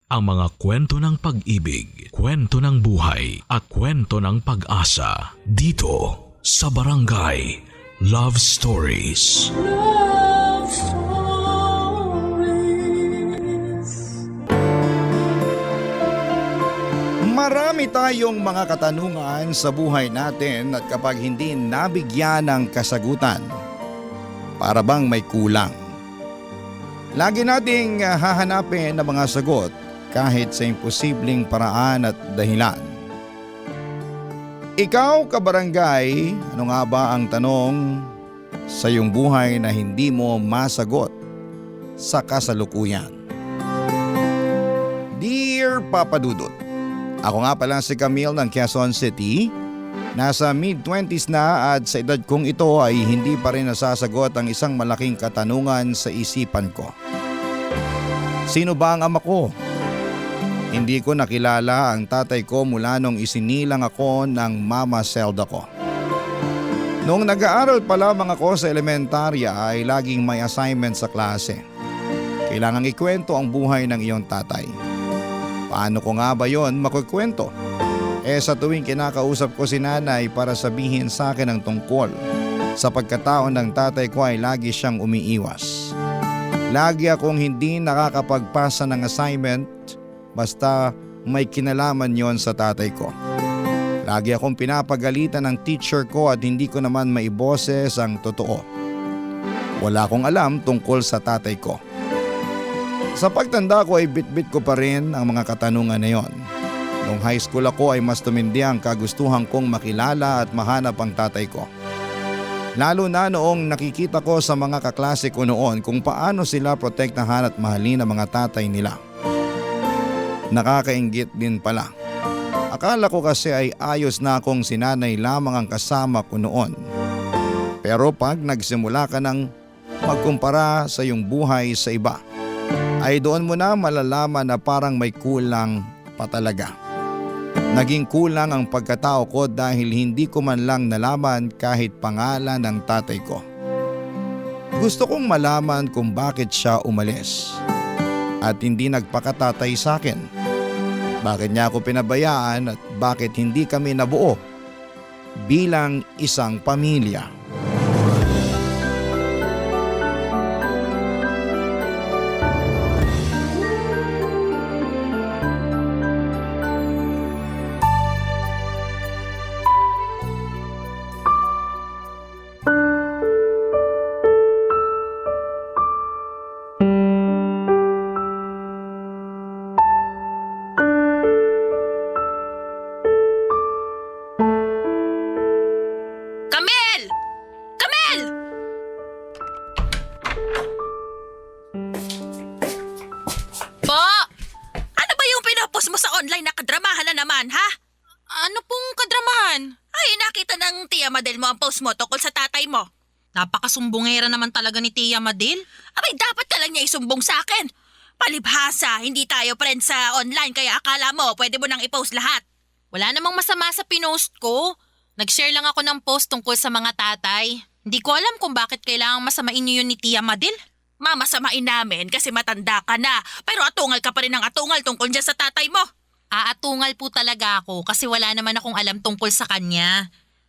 ang mga kwento ng pag-ibig, kwento ng buhay at kwento ng pag-asa dito sa Barangay Love Stories. Love Stories. Marami tayong mga katanungan sa buhay natin at kapag hindi nabigyan ng kasagutan, para bang may kulang. Lagi nating hahanapin ang mga sagot kahit sa imposibleng paraan at dahilan. Ikaw, kabarangay, ano nga ba ang tanong sa iyong buhay na hindi mo masagot sa kasalukuyan? Dear Papa Dudut, ako nga pala si Camille ng Quezon City. Nasa mid-20s na at sa edad kong ito ay hindi pa rin nasasagot ang isang malaking katanungan sa isipan ko. Sino ba ang ama ko? Hindi ko nakilala ang tatay ko mula nung isinilang ako ng mama Zelda ko. Noong nag-aaral pa lamang ako sa elementarya ay laging may assignment sa klase. Kailangang ikwento ang buhay ng iyong tatay. Paano ko nga ba yon makukwento? Sa tuwing kinakausap ko si nanay para sabihin sa akin ang tungkol sa pagkatao ng tatay ko ay lagi siyang umiiwas. Lagi akong hindi nakakapagpasa ng assignment basta may kinalaman yon sa tatay ko. Lagi akong pinapagalitan ng teacher ko at hindi ko naman maiboses ang totoo. Wala akong alam tungkol sa tatay ko. Sa pagtanda ko ay bitbit ko pa rin ang mga katanungan na yon. Noong high school ako ay mas tumindi ang kagustuhan kong makilala at mahanap ang tatay ko. Lalo na noong nakikita ko sa mga kaklase ko noon kung paano sila protektahan at mahalin ang mga tatay nila. Nakakainggit din pala. Akala ko kasi ay ayos na akong sinanay lamang ang kasama ko noon. Pero pag nagsimula ka ng magkumpara sa iyong buhay sa iba, ay doon mo na malalaman na parang may kulang pa talaga. Naging kulang ang pagkatao ko dahil hindi ko man lang nalaman kahit pangalan ng tatay ko. Gusto kong malaman kung bakit siya umalis at hindi nagpakatatay sa akin. Bakit niya ako pinabayaan at bakit hindi kami nabuo bilang isang pamilya. Madel mo ang post mo tungkol sa tatay mo. Napakasumbongera naman talaga ni Tia Madel. Abay, dapat ka lang niya isumbong sa akin. Palibhasa, hindi tayo friends sa online kaya akala mo pwede mo nang i-post lahat. Wala namang masama sa pinost ko. Nag-share lang ako ng post tungkol sa mga tatay. Hindi ko alam kung bakit kailangang masamain niyo yun ni Tia Madel. Mamasamain namin kasi matanda ka na. Pero atungal ka pa rin ng atungal tungkol dyan sa tatay mo. Aatungal po talaga ako kasi wala naman akong alam tungkol sa kanya.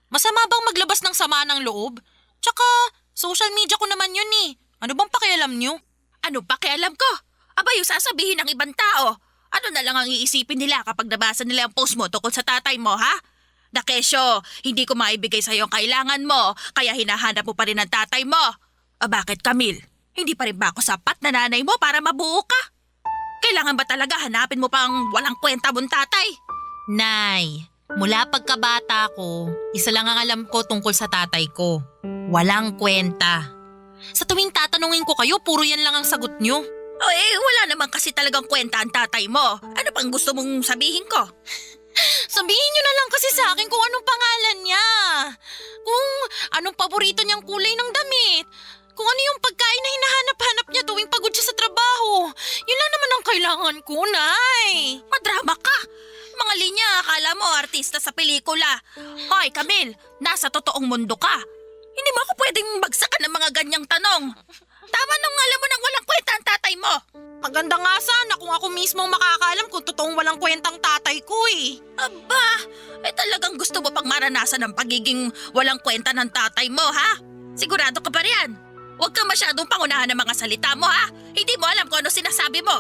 Masama bang maglabas ng sama ng loob? Tsaka, social media ko naman yun eh. Ano bang pakialam nyo? Ano pakialam ko? Abay, yung sasabihin ng ibang tao. Ano na lang ang iisipin nila kapag nabasa nila ang post mo tungkol sa tatay mo, ha? Nakesyo, hindi ko maibigay sa'yo ang kailangan mo, kaya hinahanap mo pa rin ang tatay mo. Bakit, Camille? Hindi pa rin ba ako sapat na nanay mo para mabuo ka? Kailangan ba talaga hanapin mo pang walang kwenta mong tatay? Nay, mula pagkabata ko, isa lang ang alam ko tungkol sa tatay ko. Walang kwenta. Sa tuwing tatanungin ko kayo, puro yan lang ang sagot nyo. Wala naman kasi talagang kwenta ang tatay mo. Ano pang gusto mong sabihin ko? Sabihin nyo na lang kasi sa akin kung anong pangalan niya. Kung anong paborito niyang kulay ng damit. Kung ano yung pagkain na hinahanap-hanap niya tuwing pagod siya sa trabaho. Yun lang naman ang kailangan ko, Nay. Madrama ka. Mga linya, akala mo artista sa pelikula. Hoy, Camille, nasa totoong mundo ka. Hindi mo ako pwedeng bagsakan ng mga ganyang tanong. Tama nung alam mo nang walang kwenta ang tatay mo. Maganda nga sana kung ako mismo makakaalam kung totoong walang kwentang tatay ko eh. Aba, talagang gusto mo pang maranasan ang pagiging walang kwenta ng tatay mo, ha? Sigurado ka pa riyan. Huwag kang masyadong pangunahan ng mga salita mo, ha? Hindi mo alam kung ano sinasabi mo.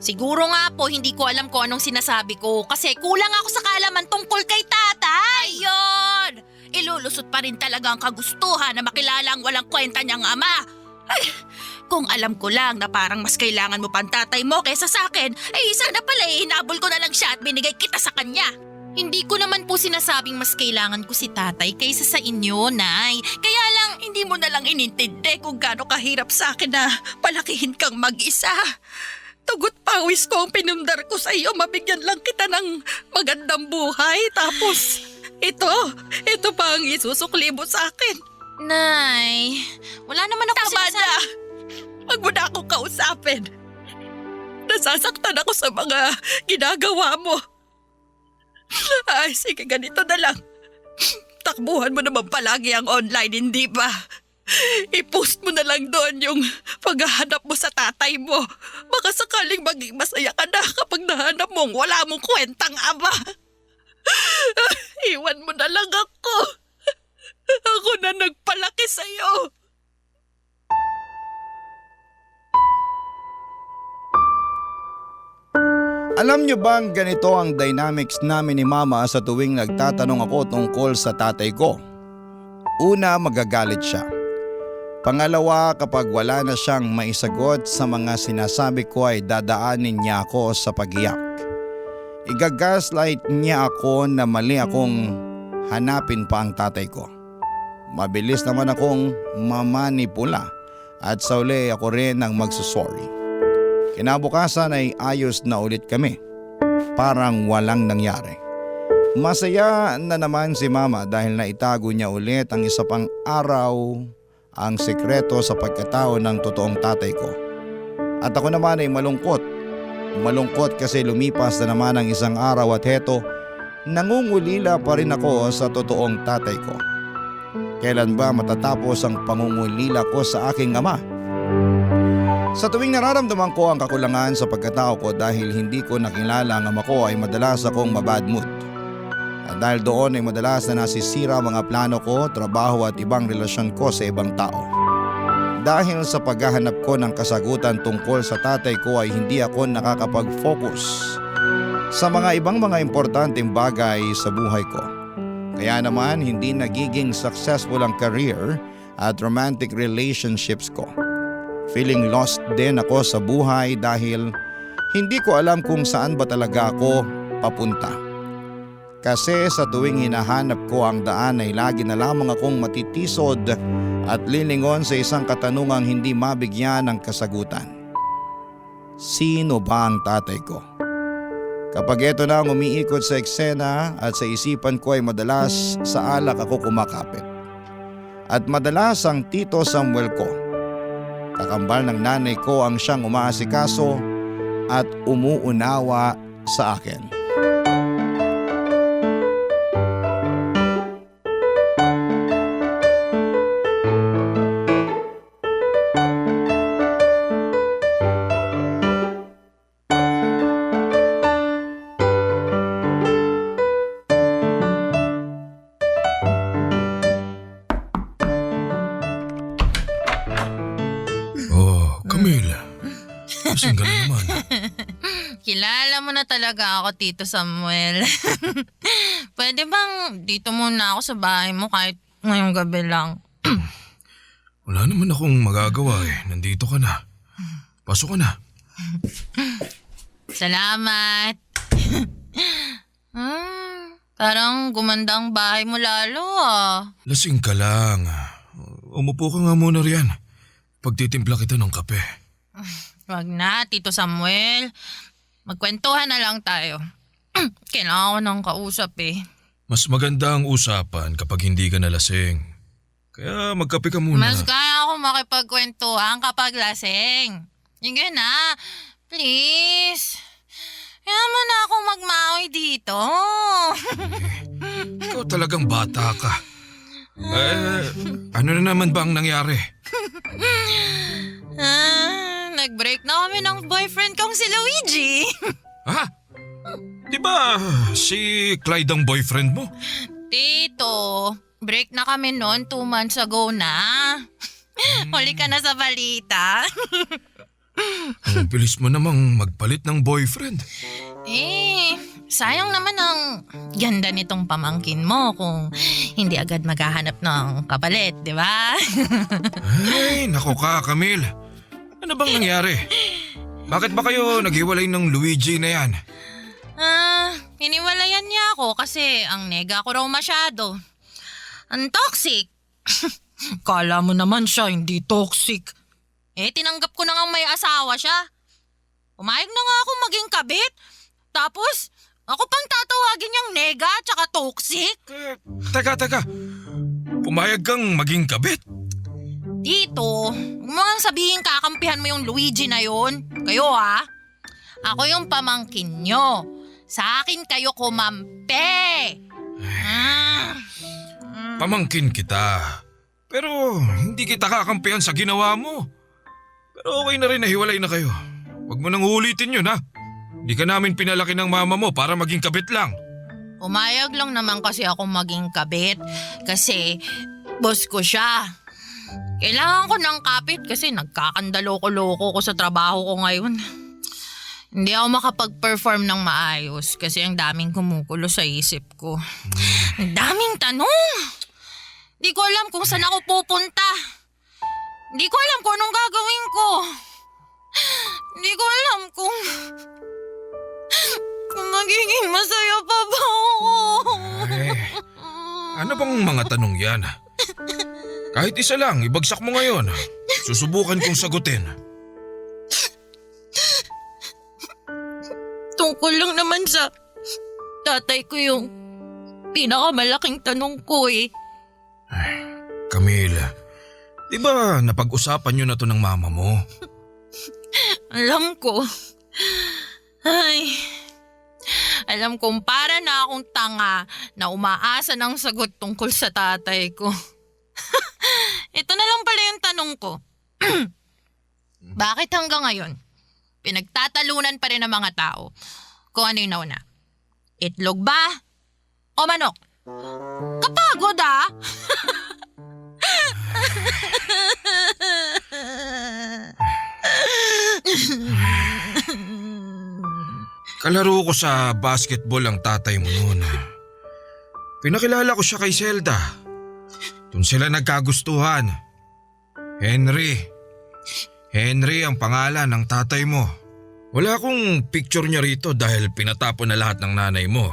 Siguro nga po hindi ko alam kung anong sinasabi ko kasi kulang ako sa kaalaman tungkol kay tatay. Ayun! Ilulusot pa rin talaga ang kagustuhan na makilala ang walang kwenta niyang ama. Ay, kung alam ko lang na parang mas kailangan mo pang tatay mo kaysa sa akin, sana pala hinabol ko na lang siya at binigay kita sa kanya. Hindi ko naman po sinasabing mas kailangan ko si tatay kaysa sa inyo, Nay. Kaya lang, Hindi mo na lang inintindi kung gaano kahirap sa akin na palakihin kang mag-isa. Tugot pawis ko ang pinundar ko sa iyo, mabigyan lang kita ng magandang buhay. Tapos, ito pa ang isusukli mo sa akin. Nay, wala naman ako Tama sinasabi. na! Huwag mo na akong kausapin. Nasasaktan ako sa mga ginagawa mo. Ay, sige, ganito na lang. Takbuhan mo naman palagi ang online, hindi ba? I-post mo na lang doon yung paghahanap mo sa tatay mo. Baka sakaling maging masaya ka na kapag nahanap mong wala mong kwentang ama. Iwan mo na lang ako. Ako na nagpalaki sa'yo. Alam nyo bang ganito ang dynamics namin ni Mama sa tuwing nagtatanong ako tungkol sa tatay ko? Una, magagalit siya. Pangalawa, kapag wala na siyang maisagot sa mga sinasabi ko ay dadaanin niya ako sa pagiyak. Igagaslight niya ako na mali akong hanapin pa ang tatay ko. Mabilis naman akong mamanipula at sa uli ako rin ang magsusorry. Kinabukasan ay ayos na ulit kami. Parang walang nangyari. Masaya na naman si Mama dahil naitago niya ulit ang isa pang araw ang sekreto sa pagkatao ng totoong tatay ko. At ako naman ay malungkot. Malungkot kasi lumipas na naman ang isang araw at heto, nangungulila pa rin ako sa totoong tatay ko. Kailan ba matatapos ang pangungulila ko sa aking ama? Sa tuwing nararamdaman ko ang kakulangan sa pagkatao ko dahil hindi ko nakilala ang ama ko ay madalas akong mabad mood. At dahil doon ay madalas na nasisira mga plano ko, trabaho at ibang relasyon ko sa ibang tao. Dahil sa paghahanap ko ng kasagutan tungkol sa tatay ko ay hindi ako nakakapag-focus sa mga ibang mga importanteng bagay sa buhay ko. Kaya naman hindi nagiging successful ang career at romantic relationships ko. Feeling lost din ako sa buhay dahil hindi ko alam kung saan ba talaga ako papunta. Kasi sa tuwing hinahanap ko ang daan ay lagi na lamang akong matitisod at lilingon sa isang katanungang hindi mabigyan ng kasagutan. Sino ba ang tatay ko? Kapag ito na ang umiikot sa eksena at sa isipan ko ay madalas sa alak ako kumakapit. At madalas ang Tito Samuel ko. Kakambal ng nanay ko ang siyang umaasikaso at umuunawa sa akin. Camille, gising ka na naman. Kilala mo na talaga ako, Tito Samuel. Pwede bang dito muna ako sa bahay mo kahit ngayong gabi lang? Wala naman akong magagawa eh. Nandito ka na. Pasok ka na. Salamat. Parang gumanda ang bahay mo lalo ah. Lasing ka lang. Umupo ka nga muna riyan. Pagtitimpla kita ng kape. Wag na, Tito Samuel. Magkwentuhan na lang tayo. Kailangan ko ng kausap eh. Mas maganda ang usapan kapag hindi ka nalasing. Kaya magkape ka muna. Mas kaya ako makipagkwentuhan kapag lasing. Sige na, please. Kaya mo na akong magmaoy dito. Ikaw talagang bata ka. Ano na naman ba ang nangyari? Nag-break na kami ng boyfriend kong si Luigi. Ha? Di ba si Clyde ang boyfriend mo? Tito, break na kami noon 2 months ago na. Huli ka na sa balita. Ang bilis mo namang magpalit ng boyfriend. Sayang naman ang ganda nitong pamangkin mo kung hindi agad maghahanap ng kapalit, di ba? Ay, naku ka, Camille. Ano bang nangyari? Bakit ba kayo naghiwalay ng Luigi na yan? Hiniwalayan niya ako kasi ang nega ko raw masyado. Ang toxic. Kala mo naman siya hindi toxic. Tinanggap ko na ngang may asawa siya. Pumayag na nga ako maging kabit. Tapos, ako pang tatawagin niyang nega tsaka toxic. Teka. Pumayag kang maging kabit? Dito, huwag mo nga sabihin kakampihan mo yung Luigi na yon. Kayo ha? Ako yung pamangkin nyo. Sa akin kayo kumampi. Pamangkin kita. Pero hindi kita kakampihan sa ginawa mo. Pero okay na rin na hiwalay na kayo. Huwag mo nang ulitin yun ha. Hindi ka namin pinalaki ng mama mo para maging kabit lang. Umayag lang naman kasi ako maging kabit. Kasi boss ko siya. Kailangan ko ng kapit kasi nagkakandaloko-loko ko sa trabaho ko ngayon. Hindi ako makapag-perform ng maayos kasi ang daming kumukulo sa isip ko. Ang daming tanong. Di ko alam kung saan ako pupunta. Di ko alam kung anong gagawin ko. Di ko alam kung magiging masaya pa ba ako. Ano bang mga tanong yan? Kahit isa lang, ibagsak mo ngayon. Susubukan kong sagutin. Tungkol lang naman sa tatay ko yung pinakamalaking tanong ko Camille, di ba napag-usapan nyo na to ng mama mo? Alam ko. Alam kong para na akong tanga na umaasa ng sagot tungkol sa tatay ko. Ito na lang pala yung tanong ko. Bakit hanggang ngayon, pinagtatalunan pa rin ng mga tao kung ano yung nauna? Itlog ba? O manok? Kapagod Kalaro ko sa basketball ang tatay mo noon. Pinakilala ko siya kay Zelda. Doon sila nagkagustuhan. Henry ang pangalan ng tatay mo. Wala akong picture niya rito dahil pinatapon na lahat ng nanay mo.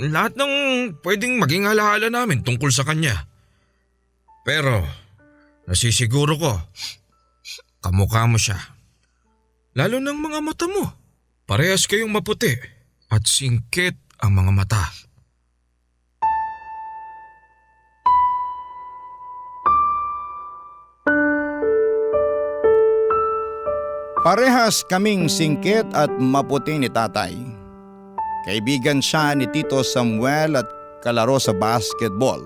Lahat ng pwedeng maging halahala namin tungkol sa kanya. Pero nasisiguro ko, kamukha mo siya. Lalo ng mga mata mo. Parehas kayong maputi at singkit ang mga mata. Parehas kaming singkit at maputi ni tatay. Kaibigan siya ni Tito Samuel at kalaro sa basketball.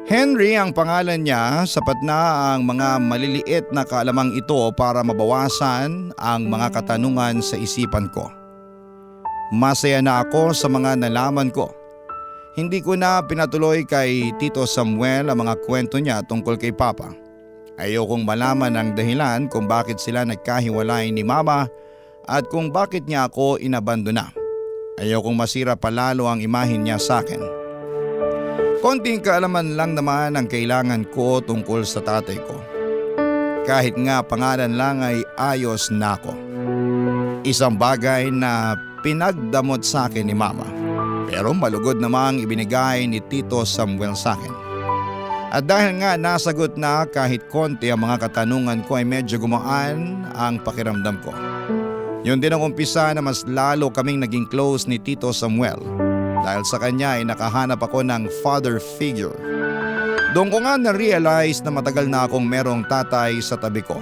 Henry ang pangalan niya, sapat na ang mga maliliit na kaalamang ito para mabawasan ang mga katanungan sa isipan ko. Masaya na ako sa mga nalaman ko. Hindi ko na pinatuloy kay Tito Samuel ang mga kwento niya tungkol kay Papa. Ayokong malaman ang dahilan kung bakit sila nagkahiwalay ni Mama at kung bakit niya ako inabandona. Ayokong masira palalo ang imahin niya sa akin. Konting kaalaman lang naman ang kailangan ko tungkol sa tatay ko. Kahit nga pangalan lang ay ayos na ako. Isang bagay na pinagdamot sa akin ni Mama. Pero malugod namang ibinigay ni Tito Samuel sa akin. At dahil nga nasagot na kahit konti ang mga katanungan ko ay medyo gumaan ang pakiramdam ko. Yun din ang umpisa na mas lalo kaming naging close ni Tito Samuel. Dahil sa kanya ay nakahanap ako ng father figure. Doon ko nga na-realize na matagal na akong merong tatay sa tabi ko.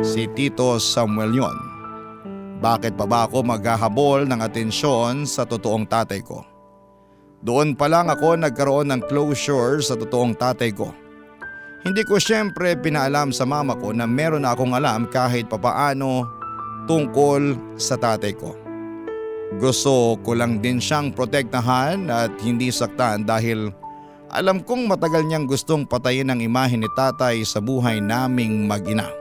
Si Tito Samuel yon. Bakit pa ba ako maghahabol ng atensyon sa totoong tatay ko? Doon pa lang ako nagkaroon ng closure sa totoong tatay ko. Hindi ko syempre pinaalam sa mama ko na meron na akong alam kahit papaano tungkol sa tatay ko. Gusto ko lang din siyang protektahan at hindi saktan dahil alam kong matagal niyang gustong patayin ang imahe ni tatay sa buhay naming mag-ina.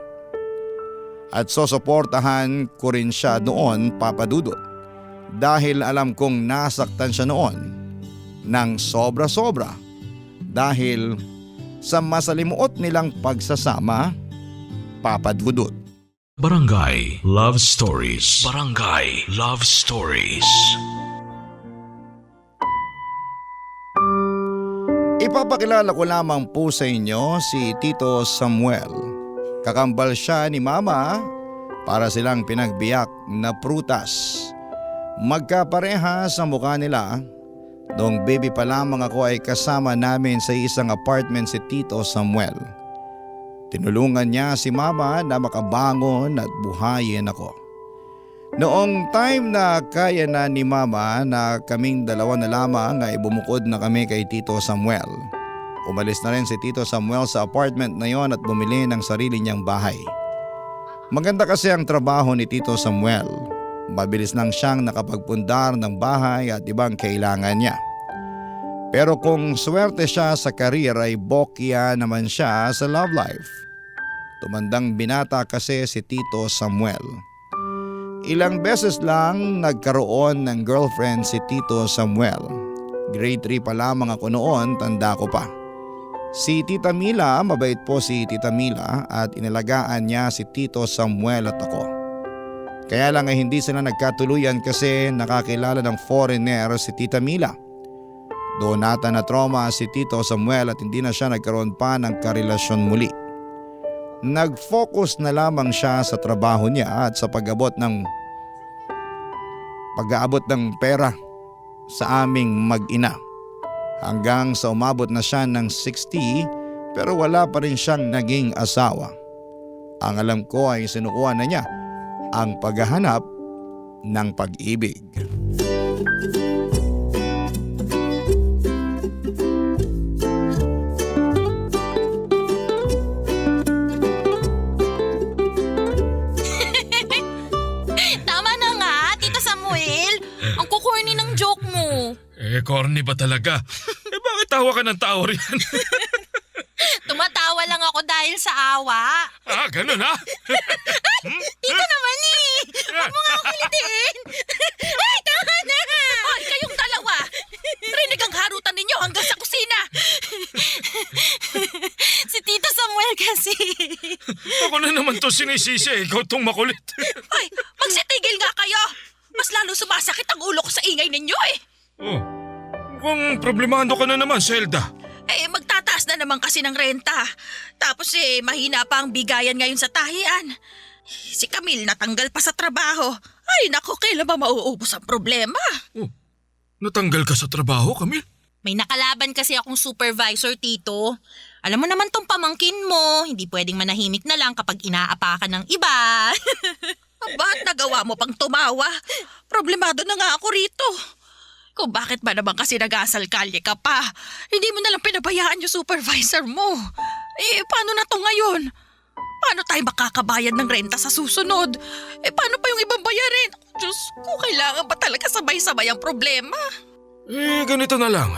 At susuportahan ko rin siya doon, Papa Dudut, dahil alam kong nasaktan siya noon ng sobra-sobra dahil sa masalimuot nilang pagsasama, Papa Dudut. Barangay Love Stories. Barangay Love Stories. Ipapakilala ko lamang po sa inyo si Tito Samuel. Kakambal siya ni Mama para silang pinagbiyak na prutas. Magkapareha sa mukha nila. Noong baby pa lamang ako ay kasama namin sa isang apartment si Tito Samuel. Tinulungan niya si Mama na makabangon at buhayin ako. Noong time na kaya na ni Mama na kaming dalawa na lamang ay bumukod na kami kay Tito Samuel. Umalis na rin si Tito Samuel sa apartment na yon at bumili ng sarili niyang bahay. Maganda kasi ang trabaho ni Tito Samuel. Mabilis lang siyang nakapagpundar ng bahay at ibang kailangan niya. Pero kung swerte siya sa karir ay bokya naman siya sa love life. Tumandang binata kasi si Tito Samuel. Ilang beses lang nagkaroon ng girlfriend si Tito Samuel. Grade 3 pa lamang ako noon, tanda ko pa. Si Tita Mila, mabait po si Tita Mila at inalagaan niya si Tito Samuel at ako. Kaya lang ay hindi sila nagkatuluyan kasi nakakilala ng foreigner si Tita Mila. Doon nata na trauma si Tito Samuel at hindi na siya nagkaroon pa ng karelasyon muli. Nag-focus na lamang siya sa trabaho niya at sa pag-aabot ng pera sa aming mag-ina. Hanggang sa umabot na siya ng 60 pero wala pa rin siyang naging asawa. Ang alam ko ay sinukuha na niya ang paghahanap ng pag-ibig. Tama na nga, Tito Samuel. Ang kukorny ng joke mo. Corny ba talaga? Bakit tawa ka ng tawa riyan? Tumatawa lang ako dahil sa awa. Ganun ha? Tito naman eh. Huwag mo nga ako kilitiin. Ay, tama na. Hoy, kayong dalawa! Rinig ang harutan ninyo hanggang sa kusina! Si Tito Samuel kasi. Ako na naman to sinisisi, ikaw tong makulit. Hoy, magsitigil nga kayo! Mas lalo sumasakit ang ulo ko sa ingay ninyo eh! Oh, mukhang problemado ka na naman, Zelda. Magtataas na naman kasi ng renta. Tapos mahina pa ang bigayan ngayon sa tahian. Si Camille natanggal pa sa trabaho. Ay nako, kailan ba mauubos ang problema? Oh, natanggal ka sa trabaho, Camille? May nakalaban kasi akong supervisor, Tito. Alam mo naman tong pamangkin mo, hindi pwedeng manahimik na lang kapag inaapakan ng iba. Ba't nagawa mo pang tumawa? Problemado na nga ako rito. Kung bakit ba naman kasi nag-asal kalye ka pa? Hindi mo na lang pinabayaan yung supervisor mo. Paano na to ngayon? Paano tayo makakabayad ng renta sa susunod? Paano pa yung ibang bayarin? Diyos ko, kailangan ba talaga sabay-sabay ang problema? Ganito na lang.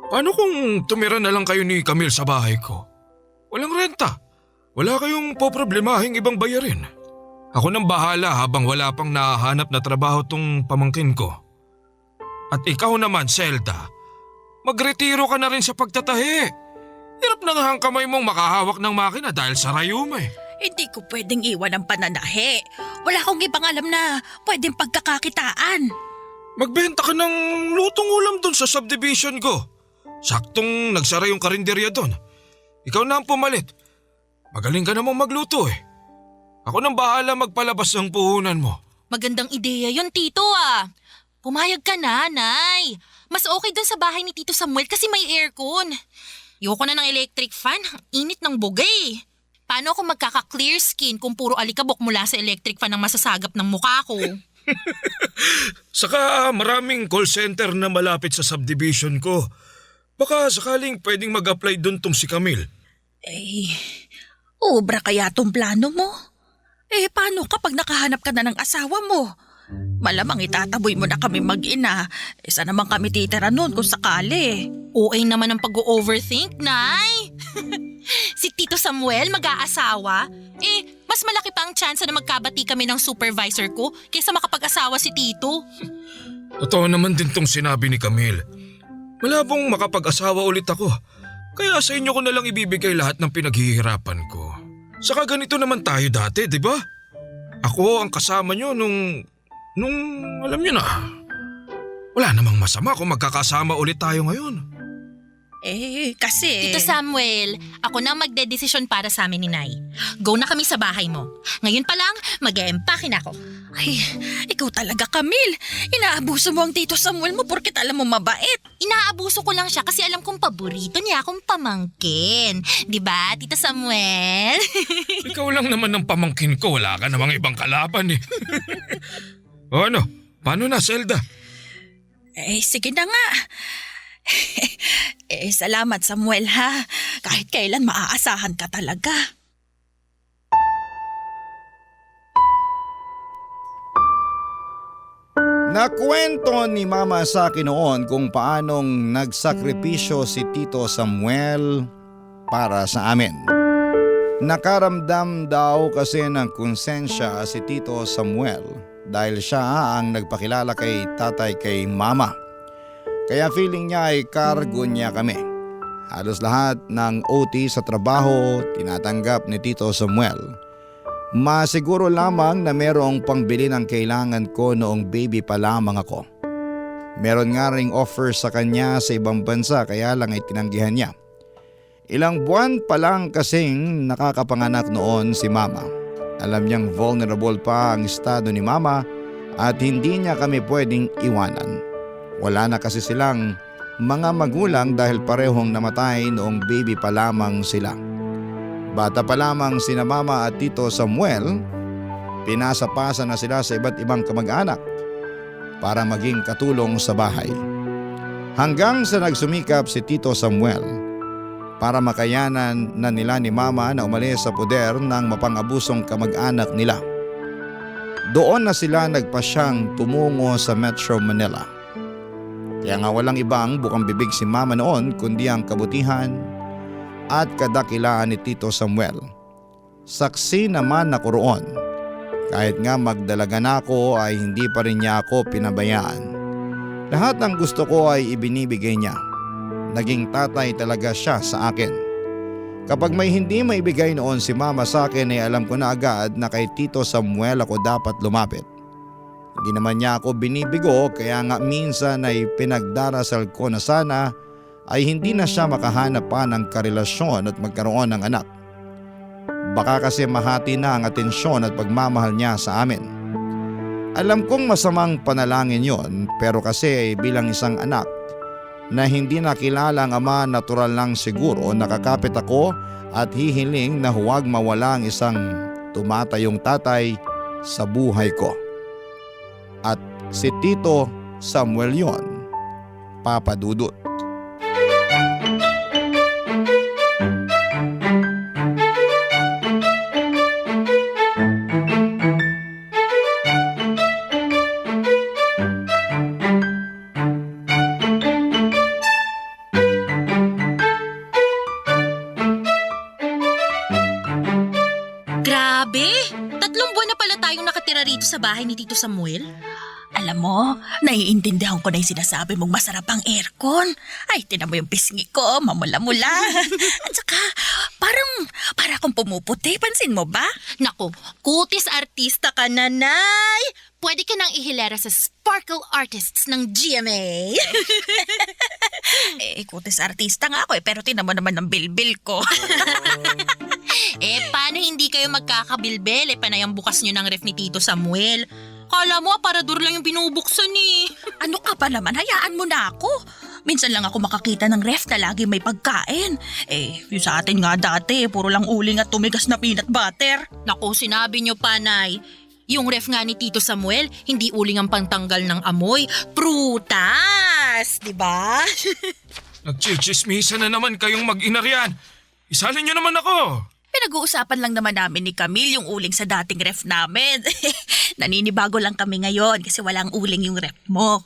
Paano kung tumira na lang kayo ni Camille sa bahay ko? Walang renta. Wala kayong poproblemahing ibang bayarin. Ako nang bahala habang wala pang nahahanap na trabaho tong pamangkin ko. At ikaw naman, Zelda, magretiro ka na rin sa pagtatahi. Hirap na nga ang kamay mong makahawak ng makina dahil sa rayuma eh. Hindi ko pwedeng iwan ang pananahi. Wala akong ibang alam na pwedeng pagkakakitaan. Magbenta ka ng lutong ulam doon sa subdivision ko. Saktong nagsara yung karinderya doon. Ikaw na ang pumalit. Magaling ka namang magluto eh. Ako nang bahala magpalabas ng puhunan mo. Magandang ideya yon, Tito ah. Pumayag ka na, Nay. Mas okay dun sa bahay ni Tito Samuel kasi may aircon. Ayoko na ng electric fan. Init ng bugay. Paano kung magkaka-clear skin kung puro alikabok mula sa electric fan ang masasagap ng mukha ko? Saka maraming call center na malapit sa subdivision ko. Baka sakaling pwedeng mag-apply doon tong si Camille. Eh, obra kaya tong plano mo? Eh, paano kapag nakahanap ka na ng asawa mo? Malamang itataboy mo na kami mag-ina. Isa naman kami titira noon kung sakali. OA naman ang pag-overthink, Nay. Si Tito Samuel mag-aasawa? Eh, mas malaki pa ang tsansa na magkabati kami ng supervisor ko kaysa makapag-asawa si Tito. Totoo naman din tong sinabi ni Camille. Malabong makapag-asawa ulit ako. Kaya sa inyo ko na lang ibibigay lahat ng pinaghihirapan ko. Saka ganito naman tayo dati, di ba? Ako ang kasama nyo nung alam nyo na. Wala namang masama kung magkakasama ulit tayo ngayon. Eh, kasi... Tito Samuel, ako na ang magdedesisyon para sa amin ni Nay. Go na kami sa bahay mo. Ngayon pa lang, mag-e-empake na ako. Ay, ikaw talaga, Camille. Inaabuso mo ang Tito Samuel mo porket alam mo mabait. Inaabuso ko lang siya kasi alam kong paborito niya akong pamangkin. Di ba, Tito Samuel? Ikaw lang naman ang pamangkin ko. Wala ka namang ibang kalaban eh. O ano? Paano na, Zelda? Eh, sige na nga. Eh, salamat Samuel ha. Kahit kailan maaasahan ka talaga. Nakwento ni Mama sa akin noon kung paanong nagsakripisyo si Tito Samuel para sa amin. Nakaramdam daw kasi ng konsensya si Tito Samuel dahil siya ang nagpakilala kay tatay kay Mama. Kaya feeling niya ay cargo niya kami. Halos lahat ng OT sa trabaho tinatanggap ni Tito Samuel. Masiguro lamang na merong pangbili ng kailangan ko noong baby pa lamang ako. Meron nga ring offer sa kanya sa ibang bansa kaya lang ay tinanggihan niya. Ilang buwan pa lang kasing nakakapanganak noon si Mama. Alam niyang vulnerable pa ang estado ni Mama at hindi niya kami pwedeng iwanan. Wala na kasi silang mga magulang dahil parehong namatay noong baby pa lamang sila. Bata pa lamang sina Mama at Tito Samuel, pinasa-pasa na sila sa iba't ibang kamag-anak para maging katulong sa bahay. Hanggang sa nagsumikap si Tito Samuel para makayanan na nila ni Mama na umalis sa poder ng mapang-abusong kamag-anak nila. Doon na sila nagpasyang tumungo sa Metro Manila. Kaya nga walang ibang bukang bibig si Mama noon kundi ang kabutihan at kadakilaan ni Tito Samuel. Saksi naman ako roon. Kahit nga magdalaga na ako ay hindi pa rin niya ako pinabayaan. Lahat ng gusto ko ay ibinibigay niya. Naging tatay talaga siya sa akin. Kapag may hindi maibigay noon si Mama sa akin ay alam ko na agad na kay Tito Samuel ako dapat lumapit. Hindi naman niya ako binibigo kaya nga minsan ay pinagdarasal ko na sana ay hindi na siya makahanap pa ng karelasyon at magkaroon ng anak. Baka kasi mahati na ang atensyon at pagmamahal niya sa amin. Alam kong masamang panalangin yon pero kasi bilang isang anak na hindi nakilala ang ama, natural lang siguro nakakapit ako at hihiling na huwag mawala ang isang tumatayong tatay sa buhay ko. At si Tito Samuel yon, Papa Dudut. Grabe! 3 buwan na pala tayong nakatira rito sa bahay ni Tito Samuel. Alam mo, naiintindihan ko na yung sinasabi mong masarap ang aircon. Ay, tinan mo yung pisngi ko, mamula-mula. At saka, para akong pumuputi, pansin mo ba? Nako, kutis artista ka na, Nay! Pwede ka nang ihilera sa Sparkle Artists ng GMA. Kutis artista nga ako pero tinan mo naman ang bilbil ko. Paano hindi kayo magkakabilbel? Panay ang bukas nyo ng ref ni Tito Samuel. Kala mo, aparador lang yung binubuksan eh. Ano ka pa naman, hayaan mo na ako. Minsan lang ako makakita ng ref na lagi may pagkain. Yung sa atin nga dati, puro lang uling at tumigas na peanut butter. Naku, sinabi nyo pa, Nay. Yung ref nga ni Tito Samuel, hindi uling ang pantanggal ng amoy. Prutas! Diba? Nagchichismisa na naman kayong mag-ina riyan. Isali niyo naman ako. Pinag-uusapan lang naman namin ni Camille yung uling sa dating ref namin. Naninibago lang kami ngayon kasi walang uling yung ref mo.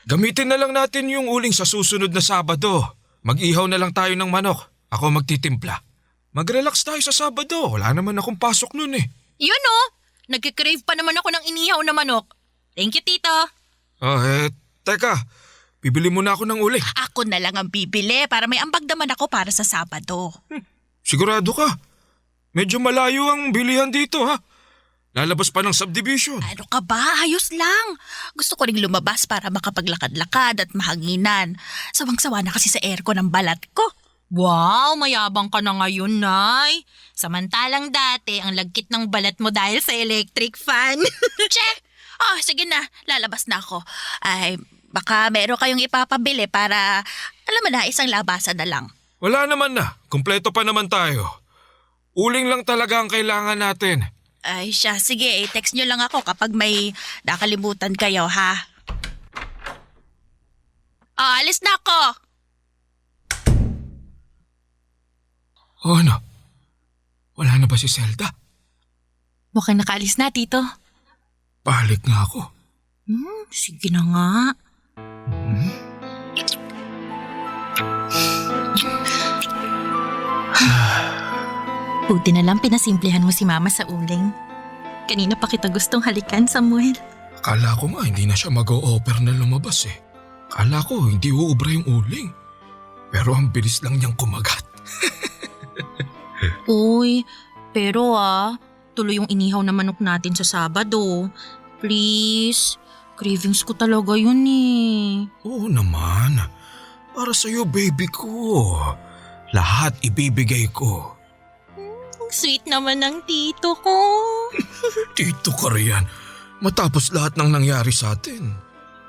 Gamitin na lang natin yung uling sa susunod na Sabado. Mag-ihaw na lang tayo ng manok. Ako magtitimpla. Mag-relax tayo sa Sabado. Wala naman akong pasok nun eh. Yun nagkikrave pa naman ako ng inihaw na manok. Thank you, tito. Teka. Bibili muna ako ng uling. Ako na lang ang bibili para may ambag naman ako para sa Sabado. Sigurado ka? Medyo malayo ang bilihan dito ha. Lalabas pa ng subdivision. Ano ka ba? Ayos lang. Gusto ko ring lumabas para makapaglakad-lakad at mahanginan. Sawang-sawa na kasi sa aircon ng balat ko. Wow, mayabang ka na ngayon, Nay. Samantalang dati, ang lagkit ng balat mo dahil sa electric fan. Che! Oh, sige na. Lalabas na ako. Ay, baka meron kayong ipapabili para, alam mo na, isang labasan na lang. Wala naman na. Kumpleto pa naman tayo. Uling lang talaga ang kailangan natin. Ay siya, sige, text nyo lang ako kapag may nakalimutan kayo, ha? Oh, alis na ako! Ano? Wala na ba si Zelda? Mukhang nakaalis na, tito. Balik nga ako. Sige na nga. Buti na lang pinasimplehan mo si Mama sa uling. Kanina pa kita gustong halikan, Samuel. Akala ko nga hindi na siya mag-o-offer na lumabas eh. Akala ko hindi uubra yung uling. Pero ang bilis lang niyang kumagat. Uy, pero tuloy yung inihaw na manok natin sa Sabado. Please, cravings ko talaga yun eh. Oo naman. Para sa'yo baby ko. Lahat ibibigay ko. Ang sweet naman ng tito ko. Tito ka riyan. Matapos lahat ng nangyari sa atin.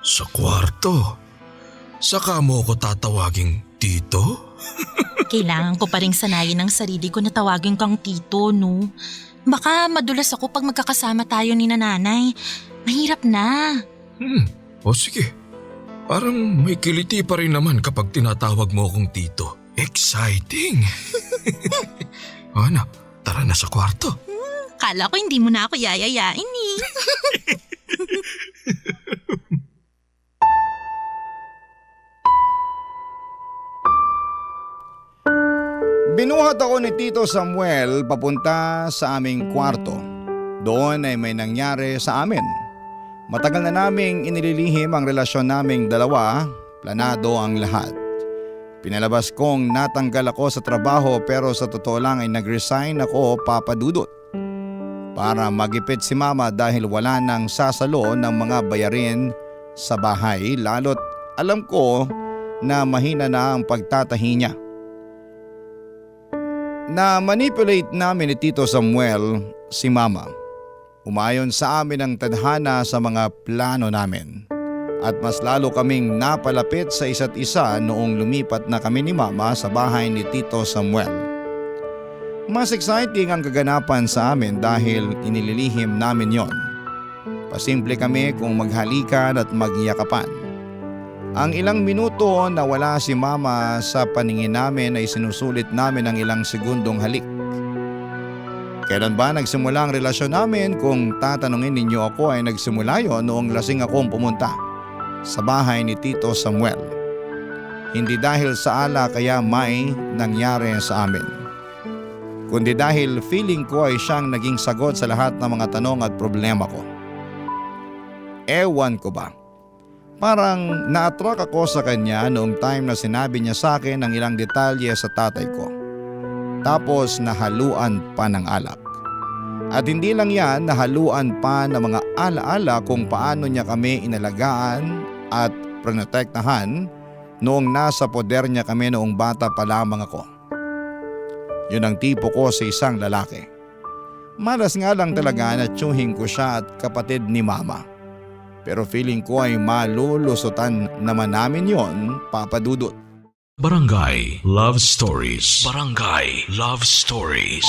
Sa kwarto. Saka mo ko tatawaging tito? Kailangan ko pa rin sanayin ang sarili ko na tawagin kang tito, no? Baka madulas ako pag magkakasama tayo ni nanay. Mahirap na. O sige. Parang may kiliti pa rin naman kapag tinatawag mo akong tito. Exciting! Ano, tara na sa kwarto. Kala ko hindi mo na ako yayayain eh. Binuhat ako ni Tito Samuel papunta sa aming kwarto. Doon ay may nangyari sa amin. Matagal na naming inililihim ang relasyon naming dalawa, planado ang lahat. Pinalabas kong natanggal ako sa trabaho pero sa totoo lang ay nag-resign ako, Papa Dudut. Para magipit si Mama dahil wala nang sasalo ng mga bayarin sa bahay, lalo't alam ko na mahina na ang pagtatahi niya. Na-manipulate namin ni Tito Samuel si Mama. Umayon sa amin ang tadhana sa mga plano namin. At mas lalo kaming napalapit sa isa't isa noong lumipat na kami ni Mama sa bahay ni Tito Samuel. Mas exciting ang kaganapan sa amin dahil inililihim namin yon. Pasimple kami kung maghalikan at magyakapan. Ang ilang minuto na wala si Mama sa paningin namin ay sinusulit namin ang ilang segundong halik. Kailan ba nagsimula ang relasyon namin? Kung tatanungin ninyo ako ay nagsimula yon noong lasing akong pumunta sa bahay ni Tito Samuel. Hindi dahil sa ala kaya may nangyari sa amin, kundi dahil feeling ko ay siyang naging sagot sa lahat ng mga tanong at problema ko. Ewan ko ba? Parang na-attract ako sa kanya noong time na sinabi niya sa akin ang ilang detalye sa tatay ko. Tapos nahaluan pa ng alak. At hindi lang yan, nahaluan pa ng mga alaala kung paano niya kami inalagaan at protektahan noong nasa poder niya kami noong bata pa lamang ako. Yun ang tipo ko sa isang lalaki. Malas nga lang talaga na tsuhin ko siya at kapatid ni Mama. Pero feeling ko ay malulusutan naman namin yon, Papa Dudut. Barangay Love Stories. Barangay Love Stories.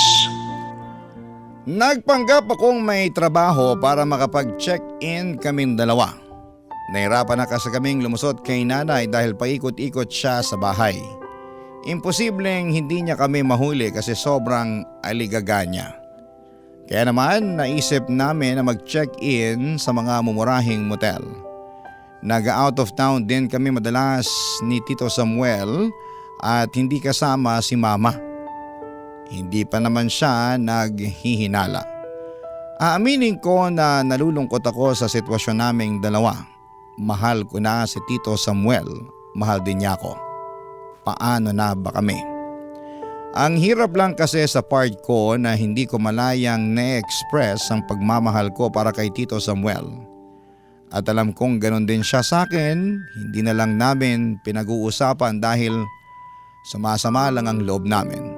Nagpanggap akong may trabaho para makapag-check-in kaming dalawa. Nahirapan na kasi kaming lumusot kay nanay dahil paikot-ikot siya sa bahay. Imposibleng hindi niya kami mahuli kasi sobrang aligaga niya. Kaya naman naisip namin na mag-check-in sa mga mumurahing motel. Nag-out of town din kami madalas ni Tito Samuel at hindi kasama si Mama. Hindi pa naman siya naghihinala. Aaminin ko na nalulungkot ako sa sitwasyon naming dalawa. Mahal ko na si Tito Samuel, mahal din niya ako. Paano na ba kami? Ang hirap lang kasi sa part ko na hindi ko malayang na-express ang pagmamahal ko para kay Tito Samuel. At alam kong ganon din siya sa akin, hindi na lang namin pinag-uusapan dahil sumasama lang ang loob namin.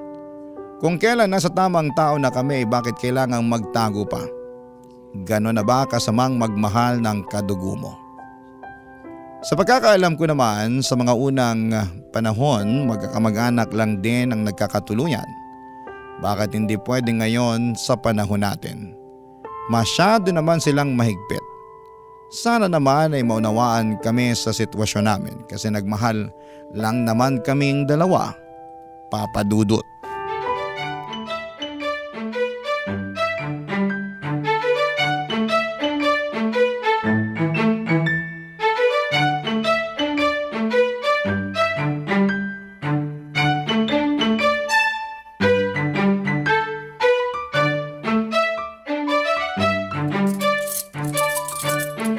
Kung kailan nasa tamang tao na kami, bakit kailangang magtago pa? Ganon na ba kasamang magmahal ng kadugo mo? Sa pagkakaalam ko naman, sa mga unang panahon, magkakamag-anak lang din ang nagkakatuluyan. Bakit hindi pwede ngayon sa panahon natin? Masyado naman silang mahigpit. Sana naman ay maunawaan kami sa sitwasyon namin kasi nagmahal lang naman kaming dalawa, Papa Dudut.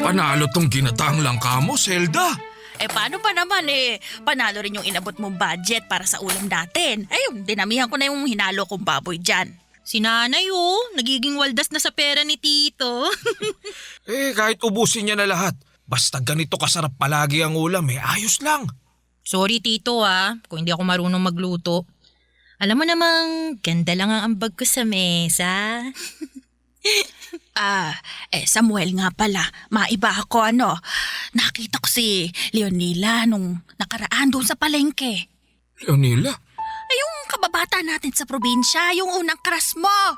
Panalo tong ginataang langka mo, Zelda. Paano pa naman panalo rin yung inabot mong budget para sa ulam natin. Ayun, dinamihan ko na yung hinalo kong baboy dyan. Si nanay nagiging waldas na sa pera ni Tito. Kahit ubusin niya na lahat, basta ganito kasarap palagi ang ulam ayos lang. Sorry Tito kung hindi ako marunong magluto. Alam mo namang ganda lang ang ambag ko sa mesa. Samuel nga pala, maiba ako Nakita ko si Leonila nung nakaraan doon sa palengke. Leonila? Yung kababata natin sa probinsya, yung unang crush mo.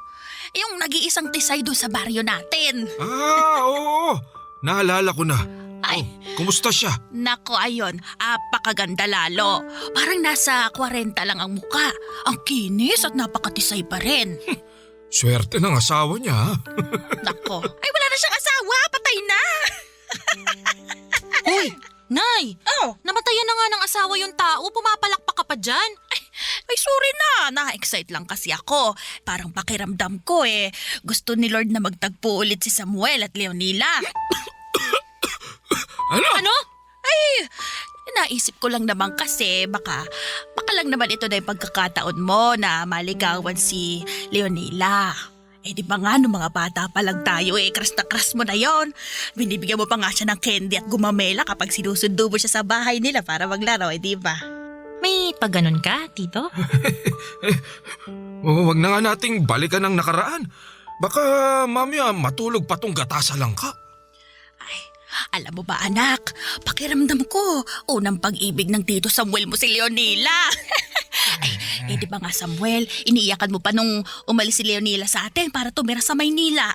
Yung nag-iisang tisay doon sa baryo natin. Oo. Naalala ko na. Ay. Kumusta siya? Nako, ayun, apakaganda lalo. Parang nasa 40 lang ang muka. Ang kinis at napakatisay pa rin. Swerte ng asawa niya. Nako, ay wala na siyang asawa, patay na. Uy, Nay! Namatayan na nga ng asawa yung tao, pumapalakpak ka pa dyan. Ay, sorry na. Na-excite lang kasi ako. Parang pakiramdam ko gusto ni Lord na magtagpo ulit si Samuel at Leonila. Ano? Ay, naisip ko lang naman kasi baka lang naman ito na yung pagkakataon mo na maligawan si Leonila. Di ba nga nung mga bata pa lang tayo crush na crush mo na yon. Binibigyan mo pa nga siya ng candy at gumamela kapag sinusundo mo siya sa bahay nila para maglaro, di ba? May pagganon ka, Tito? Wag na nga nating balikan ang nakaraan. Baka mamaya matulog pa tong gatasa lang ka. Alam mo ba anak, pakiramdam ko, unang pag-ibig ng Tito Samuel mo si Leonila. Di ba nga Samuel, iniiyakan mo pa nung umalis si Leonila sa atin para tumira sa Maynila.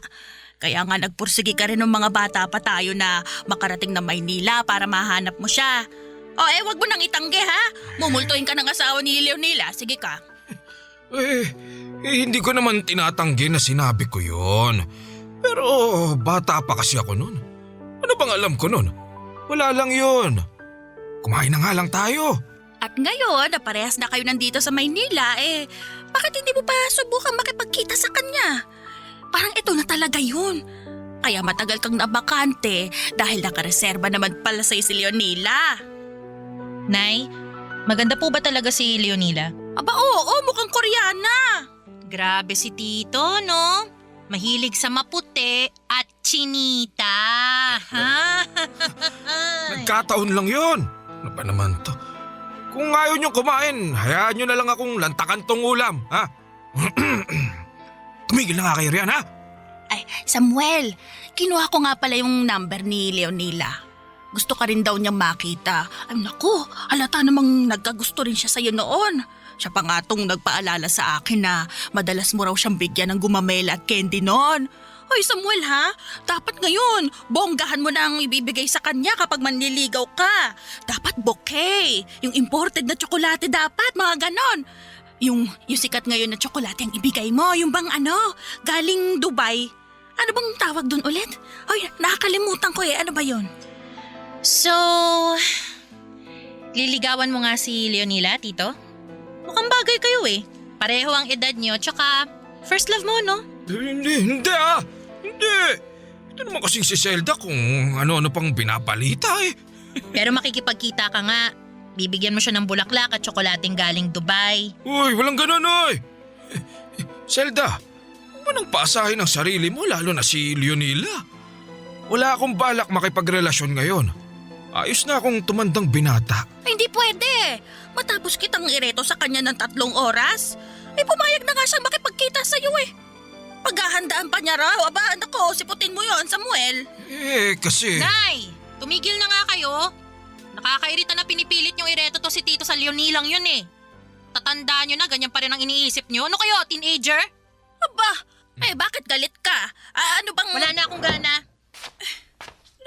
Kaya nga nagpursige ka rin ng mga bata pa tayo na makarating na Maynila para mahanap mo siya. Wag mo nang itanggi ha, mumultuhin ka ng asawa ni Leonila, sige ka. Hindi ko naman tinatanggi na sinabi ko yon. Pero bata pa kasi ako nun. Ano bang alam ko nun? Wala lang yun. Kumain na nga lang tayo. At ngayon na parehas na kayo nandito sa Maynila, bakit hindi mo pa subukang makipagkita sa kanya? Parang ito na talaga yun. Kaya matagal kang nabakante dahil nakareserba naman pala sa'yo si Leonila. Nay, maganda po ba talaga si Leonila? Aba oo, mukhang Koreana. Grabe si Tito, no? Mahilig sa maputi at chinita. Nagkataon lang yun. Ano ba naman to? Kung ayaw niyong kumain, hayaan niyo na lang akong lantakan tong ulam, ha? Tumigil na nga kayo riyan, ha? Ay, Samuel, kinuha ko nga pala yung number ni Leonila. Gusto ka rin daw niyang makita. Ay naku, halata namang nagkagusto rin siya sa'yo noon. Siya pa nga tong nagpaalala sa akin na madalas mo raw siyang bigyan ng gumamela at candy noon. Hoy Samuel ha, dapat ngayon, bonggahan mo na ang ibibigay sa kanya kapag manliligaw ka. Dapat bouquet, yung imported na tsokolate dapat, mga ganon. Yung sikat ngayon na tsokolate ang ibigay mo, yung bang galing Dubai. Ano bang tawag doon ulit? Hoy, nakakalimutan ko ano ba yun? So, liligawan mo nga si Leonila, Tito? Mukhang bagay kayo eh. Pareho ang edad niyo, tsaka first love mo, no? Hindi. Hindi. Ito naman kasing si Zelda kung ano-ano pang binabalita eh. Pero makikipagkita ka nga. Bibigyan mo siya ng bulaklak at tsokolating galing Dubai. Uy, walang ganun oy. Zelda, huwag mo nang paasahin ang sarili mo lalo na si Leonila. Wala akong balak makipagrelasyon ngayon. Ayos na akong tumandang binata. Ay, hindi pwede. Matapos kitang ireto sa kanya ng 3 oras, pumayag na nga siyang makipagkita sa'yo eh. Paghahandaan pa niya raw, nako, siputin mo yon Samuel. Kasi… Nay! Tumigil na nga kayo. Nakakairita na pinipilit niyong ireto to si Tito sa Leonilang yun eh. Tatandaan niyo na, ganyan pa rin ang iniisip niyo. Ano kayo, teenager? Aba, bakit galit ka? Ano bang… Wala na akong gana.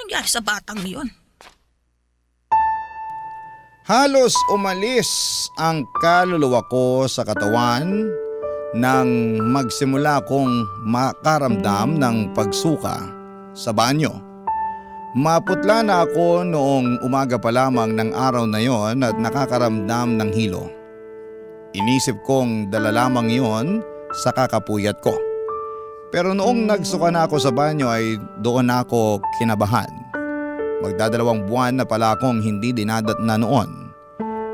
nangyari sa batang yon? Halos umalis ang kaluluwa ko sa katawan nang magsimula akong makaramdam ng pagsuka sa banyo. Maputla na ako noong umaga pa lamang ng araw na yon at nakakaramdam ng hilo. Inisip kong dala lamang yon sa kakapuyat ko. Pero noong nagsuka na ako sa banyo ay doon na ako kinabahan. Magdadalawang buwan na pala akong hindi dinadatna noon.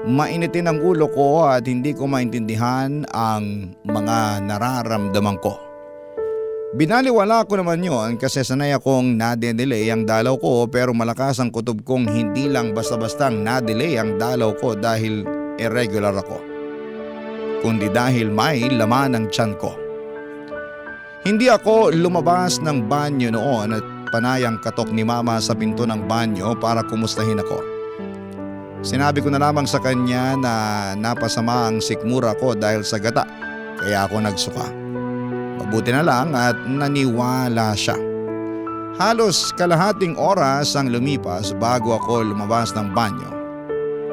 Mainitin ang ulo ko at hindi ko maintindihan ang mga nararamdaman ko. Binaliwala ko naman yon kasi sanay akong nadedelay ang dalaw ko, pero malakas ang kutob kong hindi lang basta-bastang nadelay ang dalaw ko dahil irregular ako, kundi dahil may laman ang tiyan ko. Hindi ako lumabas ng banyo noon at panayang katok ni mama sa pinto ng banyo para kumustahin ako. Sinabi ko na lamang sa kanya na napasama ang sikmura ko dahil sa gata, kaya ako nagsuka. Mabuti na lang at naniwala siya. Halos kalahating oras ang lumipas bago ako lumabas ng banyo.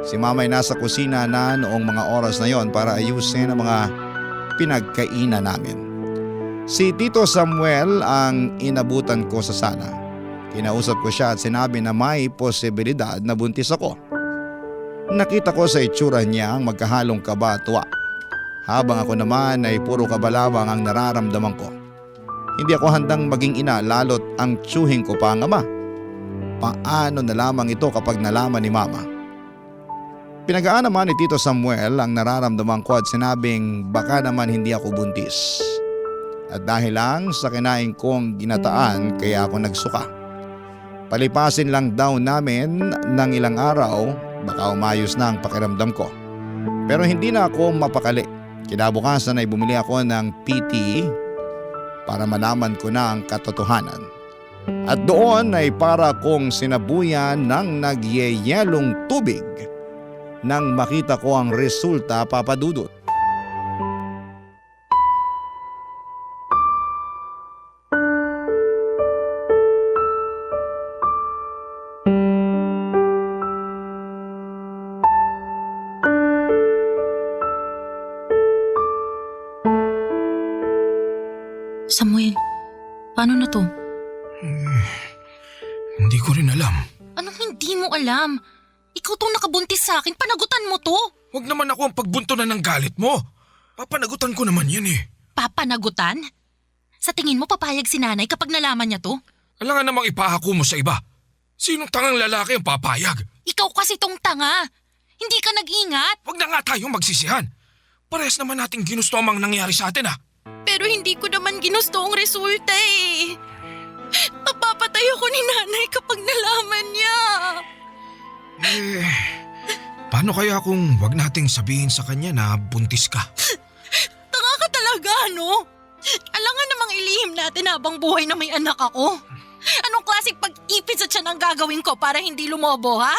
Si mama ay nasa kusina na noong mga oras na yon para ayusin ang mga pinagkainan namin. Si Tito Samuel ang inabutan ko sa sala. Kinausap ko siya at sinabi na may posibilidad na buntis ako. Nakita ko sa itsura niya ang magkahalong kaba at tuwa. Habang ako naman ay puro kabalawang ang nararamdaman ko. Hindi ako handang maging ina lalo't ang tiyuhin ko pa ang ama. Paano na lamang ito kapag nalaman ni mama? Pinagaan naman ni Tito Samuel ang nararamdaman ko at sinabing baka naman hindi ako buntis. At dahil lang sa kinain kong ginataan kaya ako nagsuka. Palipasin lang daw namin ng ilang araw, baka umayos na ang pakiramdam ko. Pero hindi na ako mapakali. Kinabukasan ay bumili ako ng PT para malaman ko na ang katotohanan. At doon ay para kong sinabuyan ng nagyeyelong tubig nang makita ko ang resulta, Papa Dudut. Samuel, paano na to? Hindi ko rin alam. Anong hindi mo alam? Ikaw tong nakabuntis sa akin, panagutan mo to. Huwag naman ako ang pagbuntunan ng galit mo. Papanagutan ko naman yan eh. Papanagutan? Sa tingin mo papayag si nanay kapag nalaman niya to? Alangan namang ipahako mo sa iba. Sinong tangang lalaki ang papayag? Ikaw kasi tong tanga. Hindi ka nag-ingat. Huwag na nga tayong magsisihan. Parehas naman nating ginusto ang mga nangyari sa atin Pero hindi ko naman ginusto ang resulta eh. Mapapatay ako ni nanay kapag nalaman niya. Paano kaya kung wag nating sabihin sa kanya na buntis ka? Tanga ka talaga, no? Alangan namang ilihim natin habang buhay na may anak ako. Anong klaseng pag-ipit sa tiyan ang gagawin ko para hindi lumobo, ha?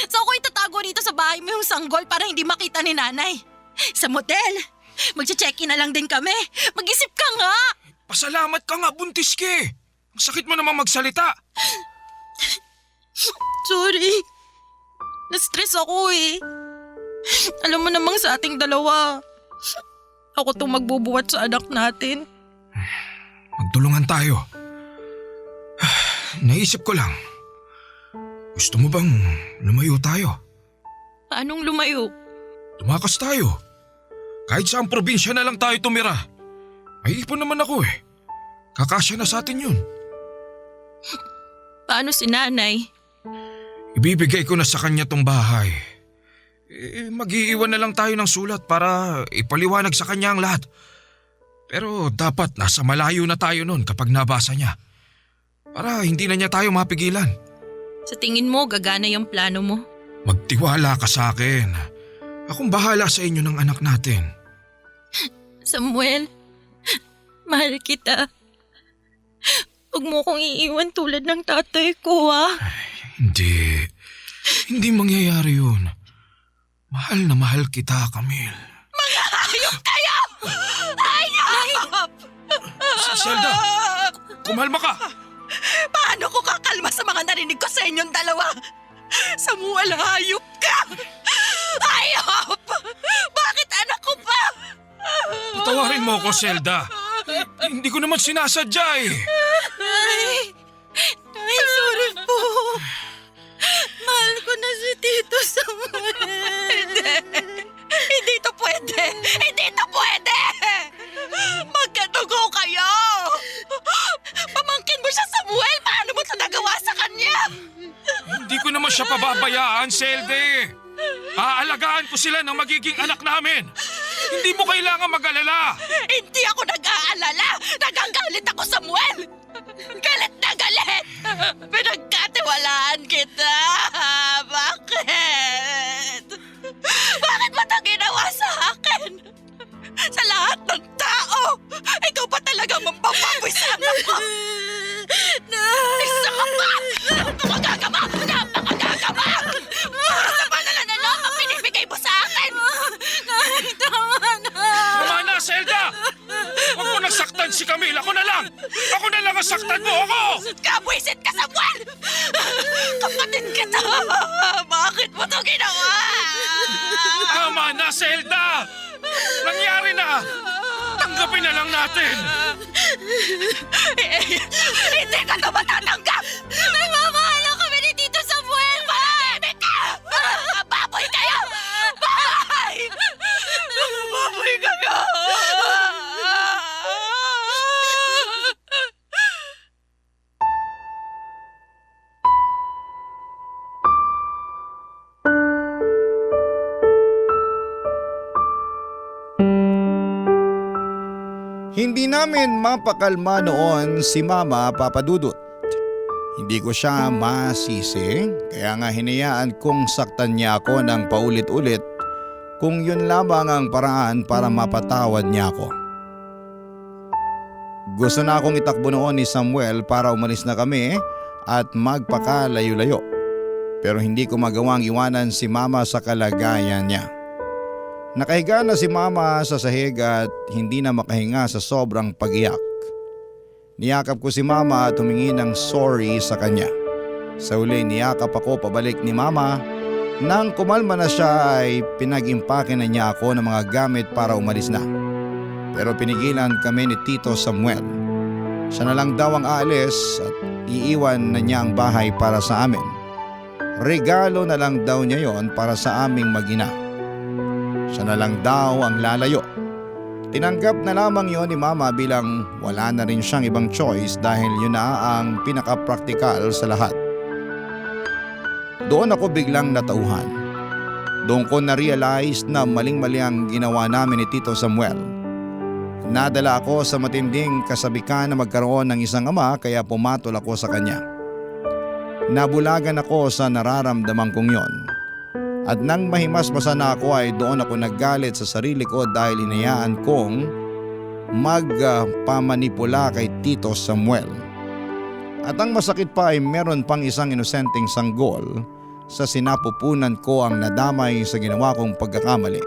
So ako itatago rito sa bahay mo yung sanggol para hindi makita ni nanay. Sa motel, magche-check-in na lang din kami. Mag-isip ka nga! Pasalamat ka nga, buntis ka eh. Ang sakit mo naman magsalita. Sorry. Na-stress ako eh. Alam mo namang sa ating dalawa, ako tong magbubuhat sa anak natin. Magtulungan tayo. Naisip ko lang. Gusto mo bang lumayo tayo? Paanong lumayo? Tumakas tayo. Kahit saang probinsya na lang tayo tumira. May ipon naman ako eh. Kakasya na sa atin yun. Paano si nanay? Ibibigay ko na sa kanya tong bahay. Mag-iiwan na lang tayo ng sulat para ipaliwanag sa kanya ang lahat. Pero dapat nasa malayo na tayo nun kapag nabasa niya. Para hindi na niya tayo mapigilan. Sa tingin mo, gagana yung plano mo? Magtiwala ka sa akin. Akong bahala sa inyo ng anak natin. Samuel, mahal kita. Huwag mo kong iiwan tulad ng tatay ko, ha? Hindi. Hindi mangyayari yun. Mahal na mahal kita, Camille. Mga hayop kayo! Hayop! Zelda, kumalma ka. Paano ko kakalma sa mga narinig ko sa inyong dalawa? Samuel, hayop ka! Hayop! Bakit anak ko pa? Patawarin mo ako, Zelda. Hindi ko naman sinasadya eh. Ay, sorry po. Mahal ko na si Tito Samuel. Hindi to pwede! Hindi to pwede! Magkadugo kayo! Pamangkin mo siya, Samuel! Paano mo ito nagawa sa kanya? Hindi ko naman siya pababayaan, Zelda. Aalagaan ko sila ng magiging anak namin. Hindi mo kailangan mag-alala. Hindi ako nag-aalala! Nagagalit ako, Samuel! Galit na galit! Pinagkatiwalaan kita! Bakit? Bakit mo ito ginawa sa akin? Sa lahat ng tao! Ikaw pa talaga mambababoy sa anak ko! Isa ka pa! Napakagagama! Napakagagama! Para sa banala na loob ang pinibigay mo sa akin! Tama na. Tama na, Zelda! Huwag mo nasaktan si Camille. Ako na lang! Ako na lang ang saktan mo! Ako! Kabwisit ka, Samuel! Kapatid kita! Bakit mo ito ginawa? Tama na, Zelda! Nangyari na! Tanggapin na lang natin! Hindi ka ito matatanggap! Nagmamahala kami ni Tito Samuel. Mahimik ka! Baboy kayo! Baboy! Baboy kayo! Hindi namin mapakalma noon si Mama Papadudut. Hindi ko siya masisi, kaya nga hinayaan kong saktan niya ako ng paulit-ulit kung yun lamang ang paraan para mapatawad niya ako. Gusto na akong itakbo noon ni Samuel para umalis na kami at magpakalayo-layo. Pero hindi ko magawang iwanan si Mama sa kalagayan niya. Nakahiga na si Mama sa sahig at hindi na makahinga sa sobrang pag-iyak. Niyakap ko si Mama at humingi ng sorry sa kanya. Sa uli niyakap ako pabalik ni Mama. Nang kumalma na siya ay pinag-impake na niya ako ng mga gamit para umalis na. Pero pinigilan kami ni Tito Samuel. Siya na lang daw ang aalis at iiwan na niya ang bahay para sa amin. Regalo na lang daw niya yon para sa aming mag-ina. Siya na lang daw ang lalayo. Tinanggap na lamang yon ni Mama bilang wala na rin siyang ibang choice dahil yun na ang pinaka-praktikal sa lahat. Doon ako biglang natauhan. Doon ko na-realize na maling-mali ang ginawa namin ni Tito Samuel. Nadala ako sa matinding kasabikan na magkaroon ng isang ama kaya pumatol ako sa kanya. Nabulagan ako sa nararamdaman kong yon. At nang mahimasmasan na ako ay doon ako naggalit sa sarili ko dahil hinayaan kong magpamanipula kay Tito Samuel. At ang masakit pa ay meron pang isang inosenteng sanggol sa sinapupunan ko ang nadamay sa ginawa kong pagkakamali.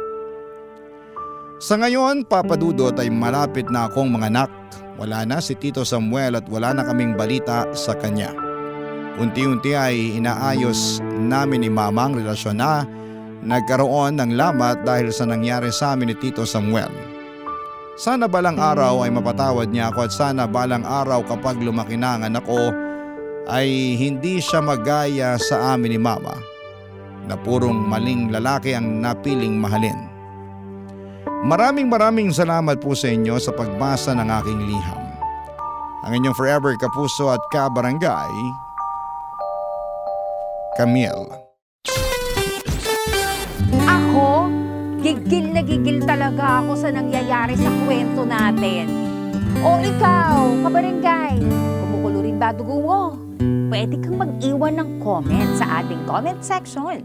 Sa ngayon, Papa Dudut, ay malapit na akong manganak. Wala na si Tito Samuel at wala na kaming balita sa kanya. Unti-unti ay inaayos namin ni Mama ang relasyon na nagkaroon ng lamat dahil sa nangyari sa amin ni Tito Samuel. Sana balang araw ay mapatawad niya ako at sana balang araw kapag lumaki na ang anak ko ay hindi siya magaya sa amin ni Mama na purong maling lalaki ang napiling mahalin. Maraming salamat po sa inyo sa pagbasa ng aking liham. Ang inyong forever kapuso at kabarangay, Camille. Ako, gigil na gigil talaga ako sa nangyayari sa kwento natin. O ikaw, kabarangay, kumukulo rin ba dugo mo? Pwede kang mag-iwan ng comment sa ating comment section.